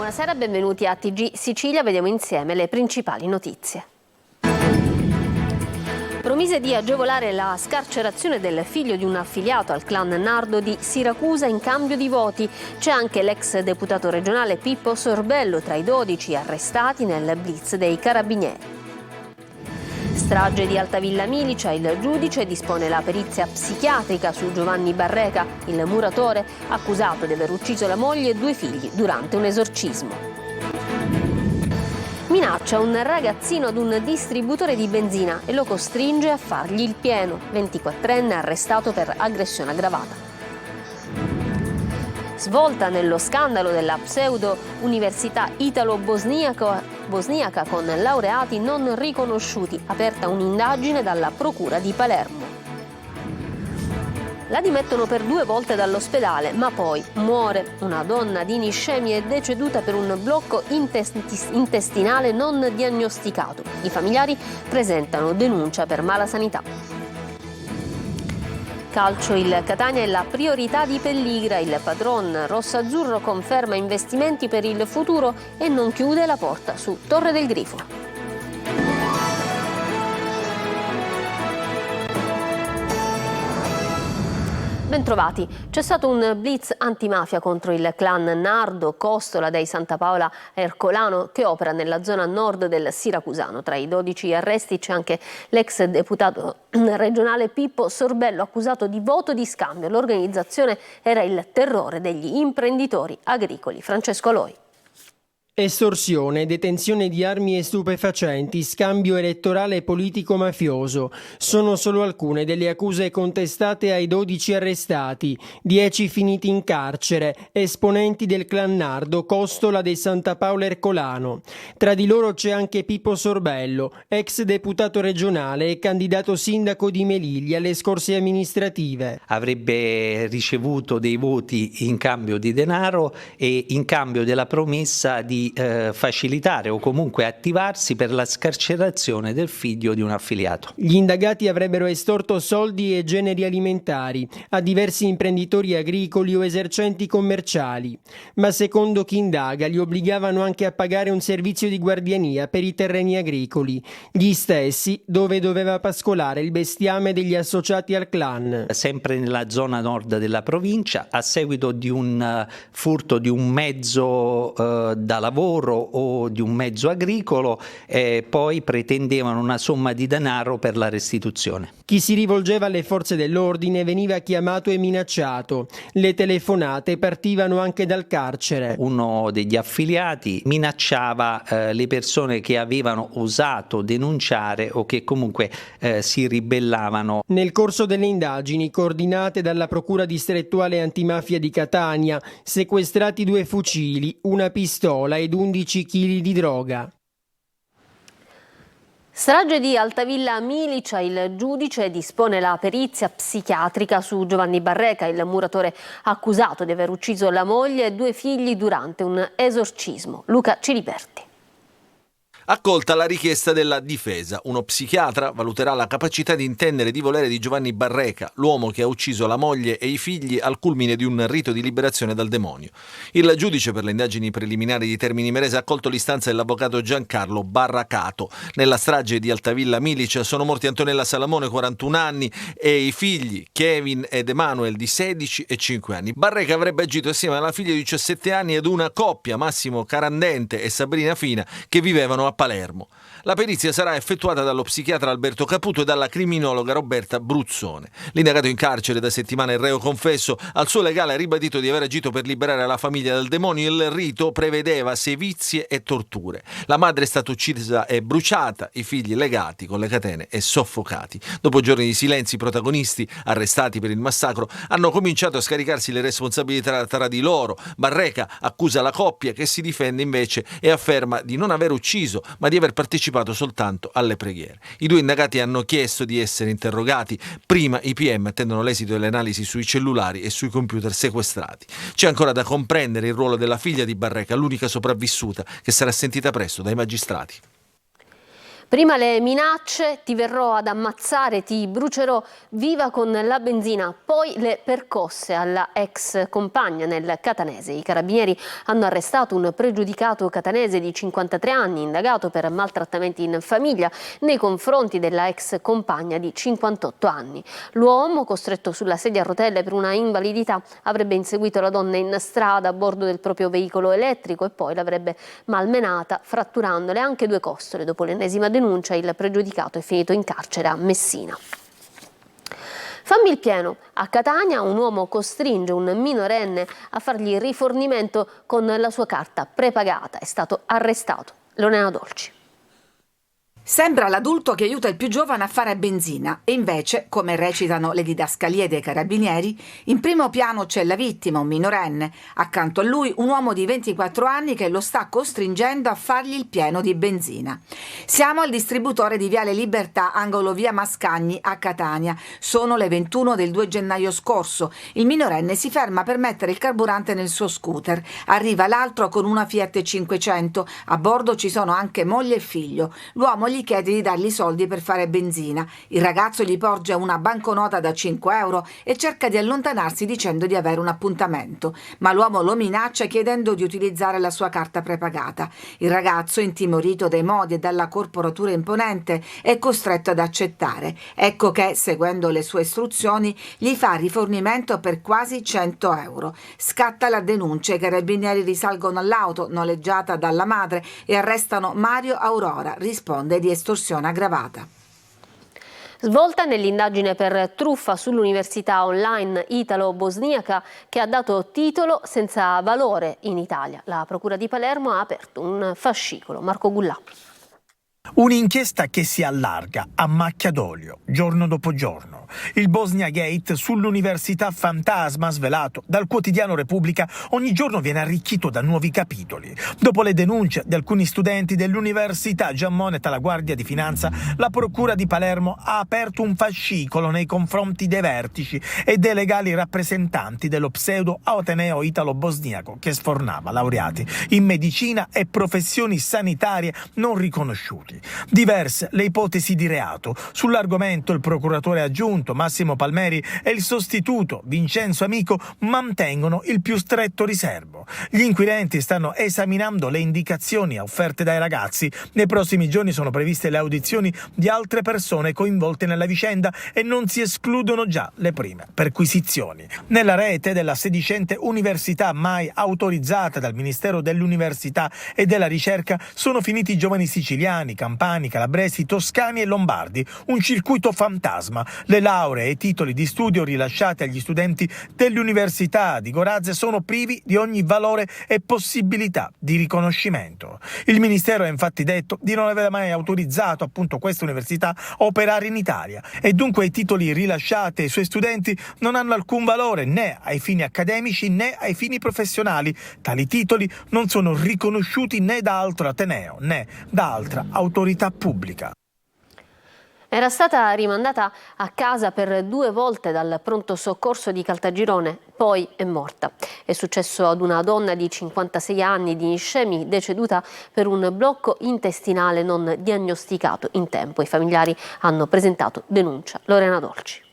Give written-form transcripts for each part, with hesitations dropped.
Buonasera, benvenuti a TG Sicilia. Vediamo insieme le principali notizie. Promise di agevolare la scarcerazione del figlio di un affiliato al clan Nardo di Siracusa in cambio di voti. C'è anche l'ex deputato regionale Pippo Sorbello tra i 12 arrestati nel blitz dei carabinieri. Strage di Altavilla Milicia, il giudice dispone la perizia psichiatrica su Giovanni Barreca, il muratore accusato di aver ucciso la moglie e 2 figli durante un esorcismo. Minaccia un ragazzino ad un distributore di benzina e lo costringe a fargli il pieno. 24enne arrestato per aggressione aggravata. Svolta nello scandalo della pseudo-università italo-bosniaca con laureati non riconosciuti, aperta un'indagine dalla Procura di Palermo. La dimettono per 2 volte dall'ospedale, ma poi muore. Una donna di Niscemi è deceduta per un blocco intestinale non diagnosticato. I familiari presentano denuncia per malasanità. Calcio, il Catania è la priorità di Pelligra, il padron rossazzurro conferma investimenti per il futuro e non chiude la porta su Torre del Grifo. Bentrovati. C'è stato un blitz antimafia contro il clan Nardo Costola dei Santa Paola Ercolano che opera nella zona nord del Siracusano. Tra i 12 arresti c'è anche l'ex deputato regionale Pippo Sorbello accusato di voto di scambio. L'organizzazione era il terrore degli imprenditori agricoli. Francesco Aloi. Estorsione, detenzione di armi e stupefacenti, scambio elettorale politico-mafioso sono solo alcune delle accuse contestate ai 12 arrestati, 10 finiti in carcere, esponenti del clan Nardo Costola dei Santa Paola Ercolano. Tra di loro c'è anche Pippo Sorbello, ex deputato regionale e candidato sindaco di Melilli alle scorse amministrative. Avrebbe ricevuto dei voti in cambio di denaro e in cambio della promessa di facilitare o comunque attivarsi per la scarcerazione del figlio di un affiliato. Gli indagati avrebbero estorto soldi e generi alimentari a diversi imprenditori agricoli o esercenti commerciali, ma secondo chi indaga li obbligavano anche a pagare un servizio di guardiania per i terreni agricoli, gli stessi dove doveva pascolare il bestiame degli associati al clan. Sempre nella zona nord della provincia, a seguito di un furto di un mezzo da lavoro o di un mezzo agricolo, poi pretendevano una somma di denaro per la restituzione. Chi si rivolgeva alle forze dell'ordine veniva chiamato e minacciato. Le telefonate partivano anche dal carcere. Uno degli affiliati minacciava le persone che avevano osato denunciare o che comunque si ribellavano. Nel corso delle indagini coordinate dalla Procura distrettuale antimafia di Catania, sequestrati 2 fucili, una pistola ed 11 kg di droga. Strage di Altavilla Milicia, il giudice dispone la perizia psichiatrica su Giovanni Barreca, il muratore accusato di aver ucciso la moglie e 2 figli durante un esorcismo. Luca Ciliberti. Accolta la richiesta della difesa. Uno psichiatra valuterà la capacità di intendere e di volere di Giovanni Barreca, l'uomo che ha ucciso la moglie e i figli al culmine di un rito di liberazione dal demonio. Il giudice per le indagini preliminari di Termini Imerese ha accolto l'istanza dell'avvocato Giancarlo Barracato. Nella strage di Altavilla Milicia sono morti Antonella Salamone, 41 anni, e i figli Kevin ed Emanuel di 16 e 5 anni. Barreca avrebbe agito assieme alla figlia di 17 anni ed una coppia, Massimo Carandente e Sabrina Fina, che vivevano a Palermo. La perizia sarà effettuata dallo psichiatra Alberto Caputo e dalla criminologa Roberta Bruzzone. L'indagato in carcere da settimane, il reo confesso, al suo legale ha ribadito di aver agito per liberare la famiglia dal demonio. Il rito prevedeva sevizie e torture. La madre è stata uccisa e bruciata, i figli legati con le catene e soffocati. Dopo giorni di silenzio, i protagonisti, arrestati per il massacro, hanno cominciato a scaricarsi le responsabilità tra di loro. Barreca accusa la coppia, che si difende invece e afferma di non aver ucciso, ma di aver partecipato soltanto alle preghiere. I 2 indagati hanno chiesto di essere interrogati. Prima i PM attendono l'esito delle analisi sui cellulari e sui computer sequestrati. C'è ancora da comprendere il ruolo della figlia di Barreca, l'unica sopravvissuta, che sarà sentita presto dai magistrati. Prima le minacce, ti verrò ad ammazzare, ti brucerò viva con la benzina, poi le percosse alla ex compagna nel Catanese. I carabinieri hanno arrestato un pregiudicato catanese di 53 anni, indagato per maltrattamenti in famiglia nei confronti della ex compagna di 58 anni. L'uomo, costretto sulla sedia a rotelle per una invalidità, avrebbe inseguito la donna in strada a bordo del proprio veicolo elettrico e poi l'avrebbe malmenata, fratturandole anche 2 costole. Dopo l'ennesima denuncia, il pregiudicato è finito in carcere a Messina. Fammi il pieno. A Catania un uomo costringe un minorenne a fargli rifornimento con la sua carta prepagata. È stato arrestato. Lorena Dolci. Sembra l'adulto che aiuta il più giovane a fare benzina e invece, come recitano le didascalie dei carabinieri, in primo piano c'è la vittima, un minorenne, accanto a lui un uomo di 24 anni che lo sta costringendo a fargli il pieno di benzina. Siamo al distributore di Viale Libertà, angolo via Mascagni a Catania. Sono le 21 del 2 gennaio scorso. Il minorenne si ferma per mettere il carburante nel suo scooter. Arriva l'altro con una Fiat 500. A bordo ci sono anche moglie e figlio. L'uomo gli chiede di dargli soldi per fare benzina. Il ragazzo gli porge una banconota da 5 euro e cerca di allontanarsi dicendo di avere un appuntamento, ma l'uomo lo minaccia chiedendo di utilizzare la sua carta prepagata. Il ragazzo, intimorito dai modi e dalla corporatura imponente, è costretto ad accettare. Ecco che, seguendo le sue istruzioni, gli fa rifornimento per quasi 100 euro. Scatta la denuncia, i carabinieri risalgono all'auto noleggiata dalla madre e arrestano Mario Aurora, risponde di estorsione aggravata. Svolta nell'indagine per truffa sull'università online italo-bosniaca che ha dato titolo senza valore in Italia. La Procura di Palermo ha aperto un fascicolo. Marco Gullà. Un'inchiesta che si allarga a macchia d'olio, giorno dopo giorno. Il Bosnia Gate sull'università fantasma svelato dal quotidiano Repubblica ogni giorno viene arricchito da nuovi capitoli. Dopo le denunce di alcuni studenti dell'università già moneta la Guardia di Finanza, la Procura di Palermo ha aperto un fascicolo nei confronti dei vertici e dei legali rappresentanti dello pseudo Ateneo italo-bosniaco che sfornava laureati in medicina e professioni sanitarie non riconosciuti. Diverse le ipotesi di reato. Sull'argomento il procuratore aggiunto Massimo Palmeri e il sostituto Vincenzo Amico mantengono il più stretto riservo. Gli inquirenti stanno esaminando le indicazioni offerte dai ragazzi. Nei prossimi giorni sono previste le audizioni di altre persone coinvolte nella vicenda e non si escludono già le prime perquisizioni. Nella rete della sedicente università mai autorizzata dal Ministero dell'Università e della Ricerca sono finiti i giovani siciliani, campani, calabresi, toscani e lombardi, un circuito fantasma. Le lauree e i titoli di studio rilasciati agli studenti dell'Università di Gorazde sono privi di ogni valore e possibilità di riconoscimento. Il Ministero ha infatti detto di non aver mai autorizzato appunto questa università a operare in Italia e dunque i titoli rilasciati ai suoi studenti non hanno alcun valore né ai fini accademici né ai fini professionali. Tali titoli non sono riconosciuti né da altro ateneo né da altra autorità pubblica. Era stata rimandata a casa per 2 volte dal pronto soccorso di Caltagirone, poi è morta. È successo ad una donna di 56 anni di Niscemi, deceduta per un blocco intestinale non diagnosticato in tempo. I familiari hanno presentato denuncia. Lorena Dolci.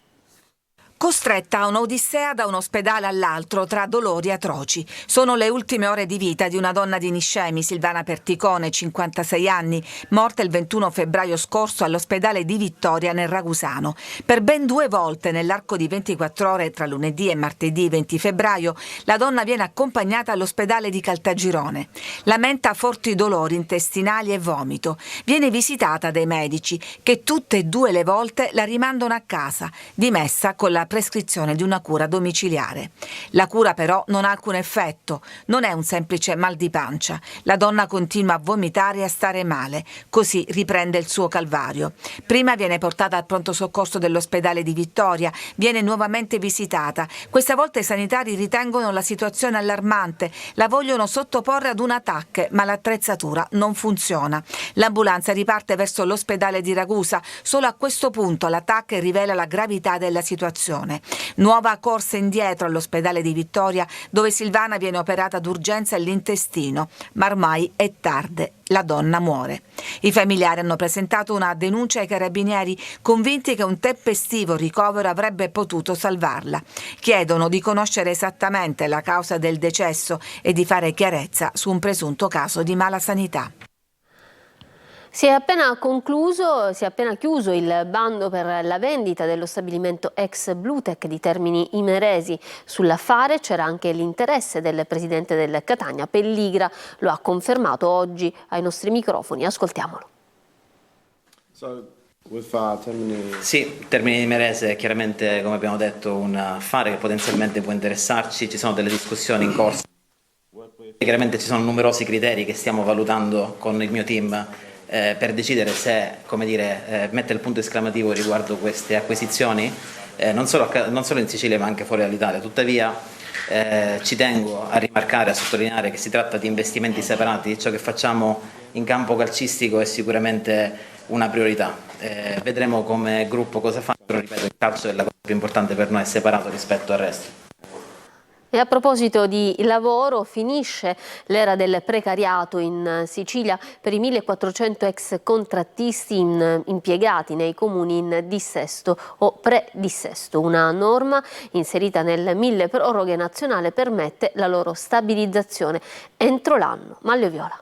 Costretta a un'odissea da un ospedale all'altro tra dolori atroci. Sono le ultime ore di vita di una donna di Niscemi, Silvana Perticone, 56 anni, morta il 21 febbraio scorso all'ospedale di Vittoria nel Ragusano. Per ben 2 volte nell'arco di 24 ore tra lunedì e martedì 20 febbraio la donna viene accompagnata all'ospedale di Caltagirone. Lamenta forti dolori intestinali e vomito. Viene visitata dai medici che tutte e 2 le volte la rimandano a casa, dimessa con la prescrizione di una cura domiciliare. La cura però non ha alcun effetto, non è un semplice mal di pancia. La donna continua a vomitare e a stare male, così riprende il suo calvario. Prima viene portata al pronto soccorso dell'ospedale di Vittoria, viene nuovamente visitata. Questa volta i sanitari ritengono la situazione allarmante, la vogliono sottoporre ad una TAC, ma l'attrezzatura non funziona. L'ambulanza riparte verso l'ospedale di Ragusa. Solo a questo punto la TAC rivela la gravità della situazione. operazione. Nuova corsa indietro all'ospedale di Vittoria, dove Silvana viene operata d'urgenza all'intestino, ma ormai è tardi. La donna muore. I familiari hanno presentato una denuncia ai carabinieri, convinti che un tempestivo ricovero avrebbe potuto salvarla. Chiedono di conoscere esattamente la causa del decesso e di fare chiarezza su un presunto caso di malasanità. Si è appena chiuso il bando per la vendita dello stabilimento ex Bluetech di Termini Imeresi. Sull'affare c'era anche l'interesse del presidente del Catania, Pelligra, lo ha confermato oggi ai nostri microfoni. Ascoltiamolo. Sì, Termini Imerese è chiaramente, come abbiamo detto, un affare che potenzialmente può interessarci, ci sono delle discussioni in corso. Chiaramente ci sono numerosi criteri che stiamo valutando con il mio team per decidere se, mettere il punto esclamativo riguardo queste acquisizioni, non solo in Sicilia ma anche fuori dall'Italia. Tuttavia ci tengo a rimarcare, a sottolineare che si tratta di investimenti separati. Ciò che facciamo in campo calcistico è sicuramente una priorità. Vedremo come gruppo cosa fa, però ripeto, il calcio è la cosa più importante per noi, è separato rispetto al resto. E a proposito di lavoro, finisce l'era del precariato in Sicilia per i 1.400 ex contrattisti impiegati nei comuni in dissesto o predissesto. Una norma inserita nel milleproroghe nazionale permette la loro stabilizzazione entro l'anno. Maglio Viola.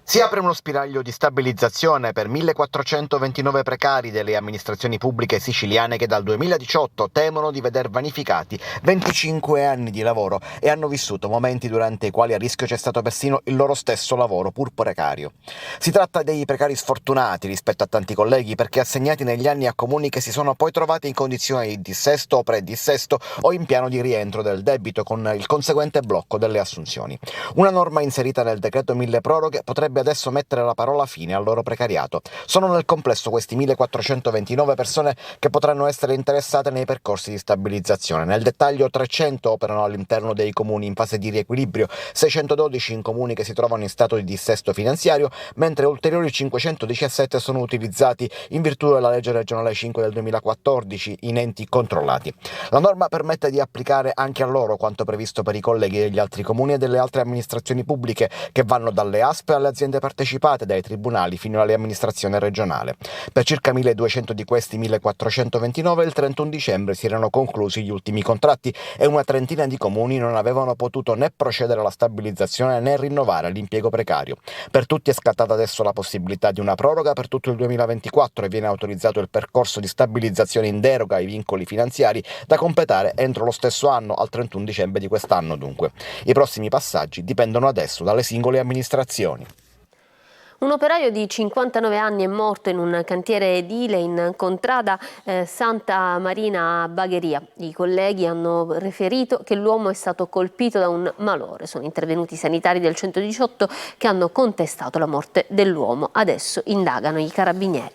Si apre uno spiraglio di stabilizzazione per 1.429 precari delle amministrazioni pubbliche siciliane che dal 2018 temono di veder vanificati 25 anni di lavoro e hanno vissuto momenti durante i quali a rischio c'è stato persino il loro stesso lavoro, pur precario. Si tratta dei precari sfortunati rispetto a tanti colleghi perché assegnati negli anni a comuni che si sono poi trovati in condizioni di dissesto o predissesto o in piano di rientro del debito con il conseguente blocco delle assunzioni. Una norma inserita nel decreto milleproroghe potrebbe adesso mettere la parola fine al loro precariato. Sono nel complesso questi 1.429 persone che potranno essere interessate nei percorsi di stabilizzazione. Nel dettaglio 300 operano all'interno dei comuni in fase di riequilibrio, 612 in comuni che si trovano in stato di dissesto finanziario, mentre ulteriori 517 sono utilizzati in virtù della legge regionale 5 del 2014 in enti controllati. La norma permette di applicare anche a loro quanto previsto per i colleghi degli altri comuni e delle altre amministrazioni pubbliche che vanno dalle ASP alle aziende partecipate, dai tribunali fino alle amministrazioni regionali. Per circa 1.200 di questi 1.429 il 31 dicembre si erano conclusi gli ultimi contratti e una trentina di comuni non avevano potuto né procedere alla stabilizzazione né rinnovare l'impiego precario. Per tutti è scattata adesso la possibilità di una proroga per tutto il 2024 e viene autorizzato il percorso di stabilizzazione in deroga ai vincoli finanziari da completare entro lo stesso anno, al 31 dicembre di quest'anno dunque. I prossimi passaggi dipendono adesso dalle singole amministrazioni. Un operaio di 59 anni è morto in un cantiere edile in contrada Santa Marina a Bagheria. I colleghi hanno riferito che l'uomo è stato colpito da un malore. Sono intervenuti i sanitari del 118 che hanno contestato la morte dell'uomo. Adesso indagano i carabinieri.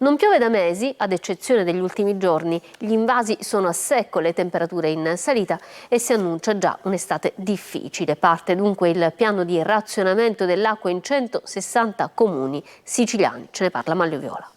Non piove da mesi, ad eccezione degli ultimi giorni. Gli invasi sono a secco, le temperature in salita e si annuncia già un'estate difficile. Parte dunque il piano di razionamento dell'acqua in 160 comuni siciliani. Ce ne parla Maglio Viola.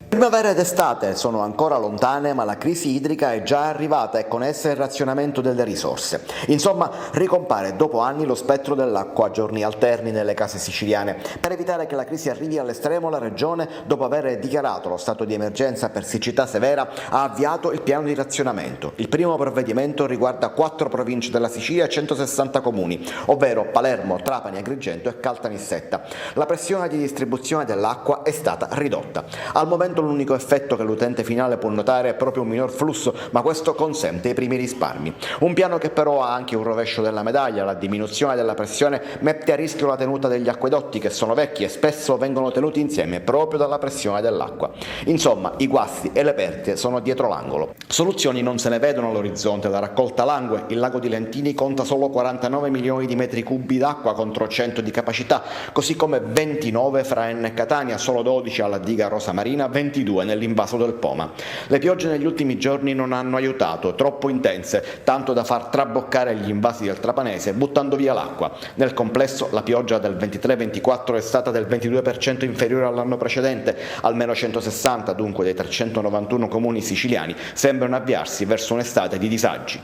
Primavera ed estate sono ancora lontane, ma la crisi idrica è già arrivata e con essa il razionamento delle risorse. Insomma, ricompare dopo anni lo spettro dell'acqua a giorni alterni nelle case siciliane. Per evitare che la crisi arrivi all'estremo, la Regione, dopo aver dichiarato lo stato di emergenza per siccità severa, ha avviato il piano di razionamento. Il primo provvedimento riguarda 4 province della Sicilia e 160 comuni, ovvero Palermo, Trapani, Agrigento e Caltanissetta. La pressione di distribuzione dell'acqua è stata ridotta. Al momento l'unico effetto che l'utente finale può notare è proprio un minor flusso, ma questo consente i primi risparmi. Un piano che però ha anche un rovescio della medaglia. La diminuzione della pressione mette a rischio la tenuta degli acquedotti che sono vecchi e spesso vengono tenuti insieme proprio dalla pressione dell'acqua. Insomma, i guasti e le perdite sono dietro l'angolo. Soluzioni non se ne vedono all'orizzonte. La raccolta Langue, il lago di Lentini, conta solo 49 milioni di metri cubi d'acqua contro 100 di capacità, così come 29 fra Enna e Catania, solo 12 alla diga Rosa Marina, 22 nell'invaso del Poma. Le piogge negli ultimi giorni non hanno aiutato, troppo intense, tanto da far traboccare gli invasi del Trapanese buttando via l'acqua. Nel complesso la pioggia del 23-24 è stata del 22% inferiore all'anno precedente, almeno 160 dunque dei 391 comuni siciliani sembrano avviarsi verso un'estate di disagi.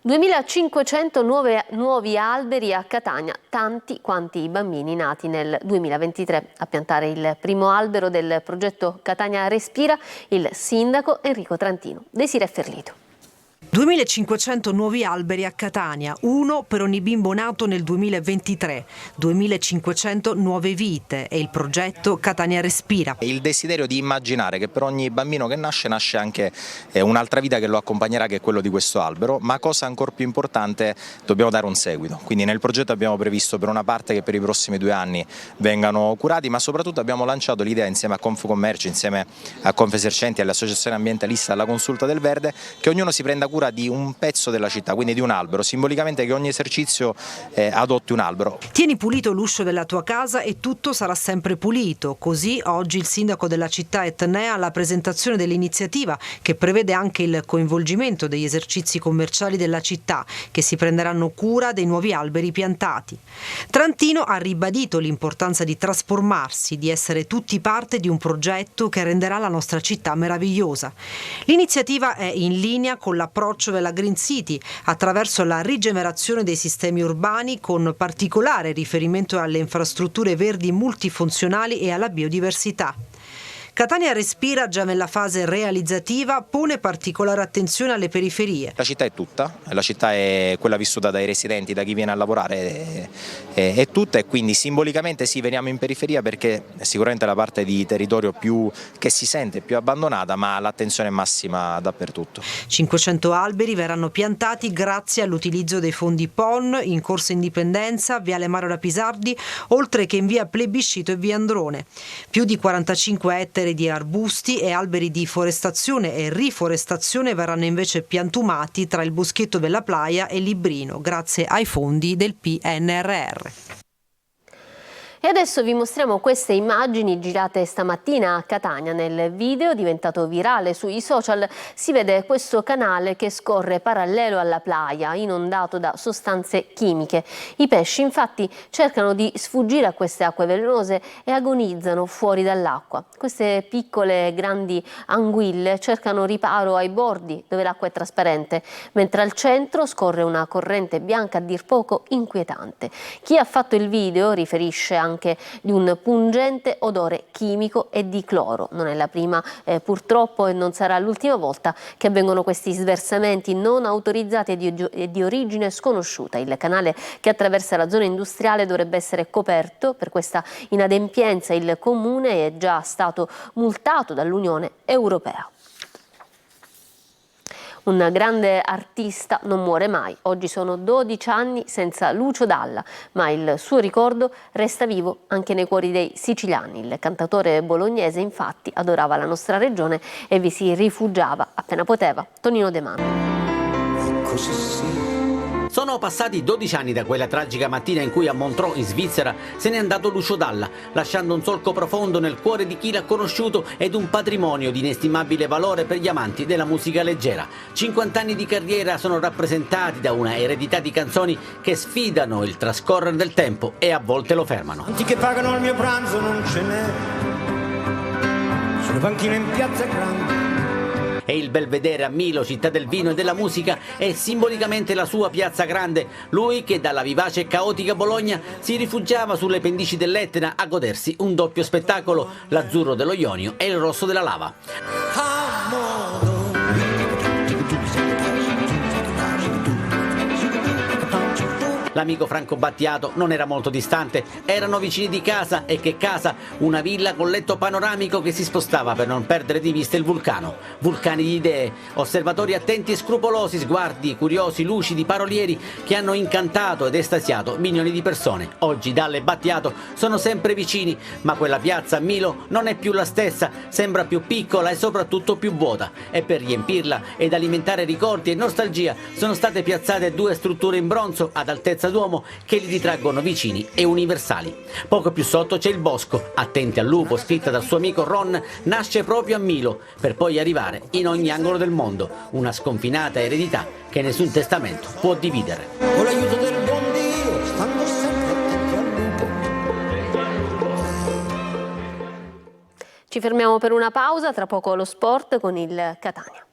2500 nuovi alberi a Catania, tanti quanti i bambini nati nel 2023. A piantare il primo albero del progetto Catania Respira il sindaco Enrico Trantino. Desiree Ferlito. 2500 nuovi alberi a Catania, uno per ogni bimbo nato nel 2023, 2500 nuove vite e il progetto Catania Respira. Il desiderio di immaginare che per ogni bambino che nasce anche un'altra vita che lo accompagnerà, che è quello di questo albero, ma cosa ancora più importante, dobbiamo dare un seguito. Quindi nel progetto abbiamo previsto per una parte che per i prossimi 2 anni vengano curati, ma soprattutto abbiamo lanciato l'idea insieme a Confcommercio, insieme a Confesercenti, alle associazioni ambientaliste, alla Consulta del Verde, che ognuno si prenda cura di un pezzo della città, quindi di un albero, simbolicamente che ogni esercizio adotti un albero. Tieni pulito l'uscio della tua casa e tutto sarà sempre pulito. Così oggi il sindaco della città etnea alla presentazione dell'iniziativa, che prevede anche il coinvolgimento degli esercizi commerciali della città, che si prenderanno cura dei nuovi alberi piantati. Trantino ha ribadito l'importanza di trasformarsi, di essere tutti parte di un progetto che renderà la nostra città meravigliosa. L'iniziativa è in linea con l'approccio della Green City attraverso la rigenerazione dei sistemi urbani, con particolare riferimento alle infrastrutture verdi multifunzionali e alla biodiversità. Catania Respira, già nella fase realizzativa, pone particolare attenzione alle periferie. La città è tutta, la città è quella vissuta dai residenti, da chi viene a lavorare, è tutta, e quindi simbolicamente sì, veniamo in periferia perché è sicuramente la parte di territorio più che si sente più abbandonata, ma l'attenzione è massima dappertutto. 500 alberi verranno piantati grazie all'utilizzo dei fondi PON in Corso Indipendenza, Viale Mario Rapisardi, oltre che in via Plebiscito e via Androne. Più di 45 ettari di arbusti e alberi di forestazione e riforestazione verranno invece piantumati tra il Boschetto della Playa e Librino, grazie ai fondi del PNRR. E adesso vi mostriamo queste immagini girate stamattina a Catania. Nel video, diventato virale sui social, si vede questo canale che scorre parallelo alla playa, inondato da sostanze chimiche. I pesci infatti cercano di sfuggire a queste acque velenose e agonizzano fuori dall'acqua. Queste piccole grandi anguille cercano riparo ai bordi dove l'acqua è trasparente, mentre al centro scorre una corrente bianca a dir poco inquietante. Chi ha fatto il video riferisce anche di un pungente odore chimico e di cloro. Non è la prima purtroppo e non sarà l'ultima volta che avvengono questi sversamenti non autorizzati e di origine sconosciuta. Il canale che attraversa la zona industriale dovrebbe essere coperto. Per questa inadempienza il Comune è già stato multato dall'Unione Europea. Un grande artista non muore mai. Oggi sono 12 anni senza Lucio Dalla, ma il suo ricordo resta vivo anche nei cuori dei siciliani. Il cantautore bolognese infatti adorava la nostra regione e vi si rifugiava appena poteva. Tonino De Mano. Sono passati 12 anni da quella tragica mattina in cui a Montreux, in Svizzera, se n'è andato Lucio Dalla, lasciando un solco profondo nel cuore di chi l'ha conosciuto ed un patrimonio di inestimabile valore per gli amanti della musica leggera. 50 anni di carriera sono rappresentati da una eredità di canzoni che sfidano il trascorrere del tempo e a volte lo fermano. Quanti che pagano il mio pranzo non ce n'è, sulle panchine in piazza grande. E il Belvedere a Milo, città del vino e della musica, è simbolicamente la sua piazza grande. Lui che dalla vivace e caotica Bologna si rifugiava sulle pendici dell'Etna a godersi un doppio spettacolo, l'azzurro dello Ionio e il rosso della lava. L'amico Franco Battiato non era molto distante, erano vicini di casa, e che casa? Una villa con letto panoramico che si spostava per non perdere di vista il vulcano. Vulcani di idee, osservatori attenti e scrupolosi, sguardi curiosi, lucidi, parolieri che hanno incantato ed estasiato milioni di persone. Oggi Dalla e Battiato sono sempre vicini, ma quella piazza a Milo non è più la stessa, sembra più piccola e soprattutto più vuota. E per riempirla ed alimentare ricordi e nostalgia sono state piazzate 2 strutture in bronzo ad altezza Duomo che li ritraggono vicini e universali. Poco più sotto c'è il bosco, attenti al lupo, scritta dal suo amico Ron, nasce proprio a Milo, per poi arrivare in ogni angolo del mondo, una sconfinata eredità che nessun testamento può dividere. Con l'aiuto del buon Dio, stando sempre attenti al lupo. Ci fermiamo per una pausa, tra poco lo sport con il Catania.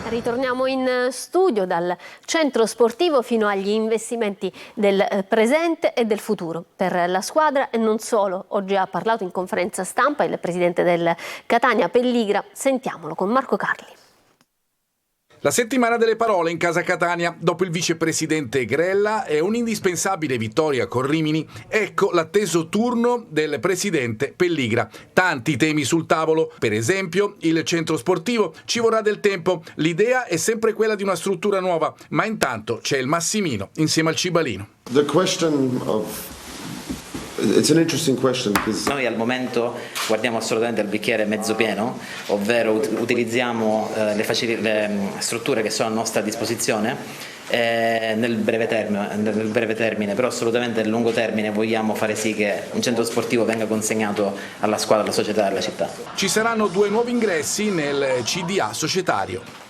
Ritorniamo in studio dal centro sportivo fino agli investimenti del presente e del futuro per la squadra e non solo. Oggi ha parlato in conferenza stampa il presidente del Catania Pelligra. Sentiamolo con Marco Carli. La settimana delle parole in casa Catania, dopo il vicepresidente Grella e un'indispensabile vittoria con Rimini, ecco l'atteso turno del presidente Pelligra. Tanti temi sul tavolo, per esempio il centro sportivo, ci vorrà del tempo, l'idea è sempre quella di una struttura nuova, ma intanto c'è il Massimino insieme al Cibalino. Noi al momento guardiamo assolutamente il bicchiere mezzo pieno, ovvero utilizziamo le strutture che sono a nostra disposizione nel breve termine, però assolutamente nel lungo termine vogliamo fare sì che un centro sportivo venga consegnato alla squadra, alla società e alla città. Ci saranno 2 nuovi ingressi nel CDA societario.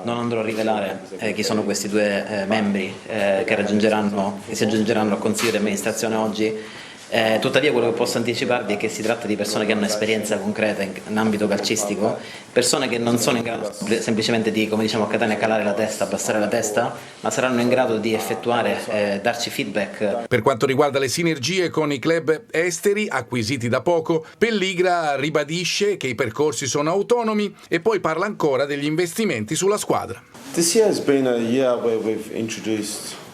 Non andrò a rivelare chi sono questi 2 membri che si aggiungeranno al Consiglio di amministrazione oggi. Tuttavia quello che posso anticiparvi è che si tratta di persone che hanno esperienza concreta in ambito calcistico, persone che non sono in grado semplicemente di, come diciamo a Catania, calare la testa, abbassare la testa, ma saranno in grado di effettuare, darci feedback. Per quanto riguarda le sinergie con i club esteri acquisiti da poco, Pelligra ribadisce che i percorsi sono autonomi e poi parla ancora degli investimenti sulla squadra.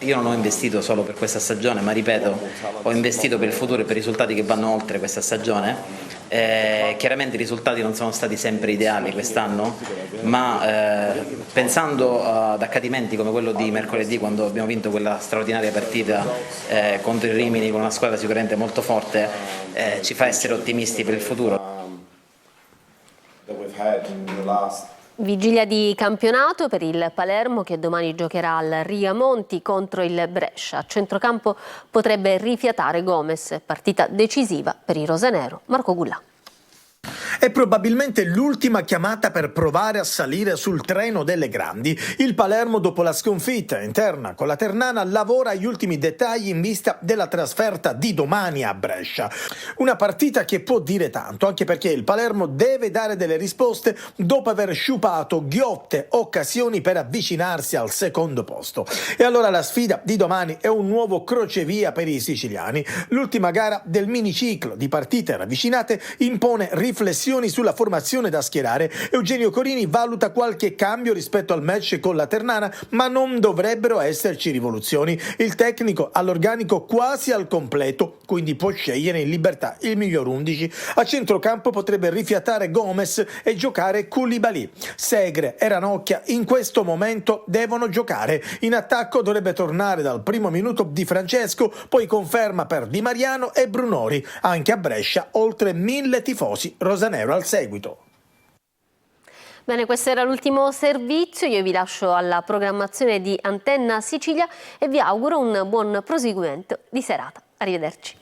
Io non ho investito solo per questa stagione, ma ripeto, ho investito per il futuro e per i risultati che vanno oltre questa stagione. Chiaramente i risultati non sono stati sempre ideali quest'anno, ma pensando ad accadimenti come quello di mercoledì, quando abbiamo vinto quella straordinaria partita contro il Rimini con una squadra sicuramente molto forte, ci fa essere ottimisti per il futuro. Vigilia di campionato per il Palermo che domani giocherà al Riamonti contro il Brescia. A centrocampo potrebbe rifiatare Gomez, partita decisiva per i rosanero. Marco Gullà. È probabilmente l'ultima chiamata per provare a salire sul treno delle grandi. Il Palermo, dopo la sconfitta interna con la Ternana, lavora agli ultimi dettagli in vista della trasferta di domani a Brescia. Una partita che può dire tanto, anche perché il Palermo deve dare delle risposte dopo aver sciupato ghiotte occasioni per avvicinarsi al secondo posto. E allora la sfida di domani è un nuovo crocevia per i siciliani. L'ultima gara del miniciclo di partite ravvicinate impone riflessioni sulla formazione da schierare. Eugenio Corini valuta qualche cambio rispetto al match con la Ternana, ma non dovrebbero esserci rivoluzioni. Il tecnico ha l'organico quasi al completo, quindi può scegliere in libertà il miglior 11. A centrocampo potrebbe rifiatare Gomez e giocare Koulibaly. Segre e Ranocchia in questo momento devono giocare. In attacco dovrebbe tornare dal primo minuto Di Francesco, poi conferma per Di Mariano e Brunori. Anche a Brescia oltre 1000 tifosi rosanero al seguito. Bene, questo era l'ultimo servizio, io vi lascio alla programmazione di Antenna Sicilia e vi auguro un buon proseguimento di serata. Arrivederci.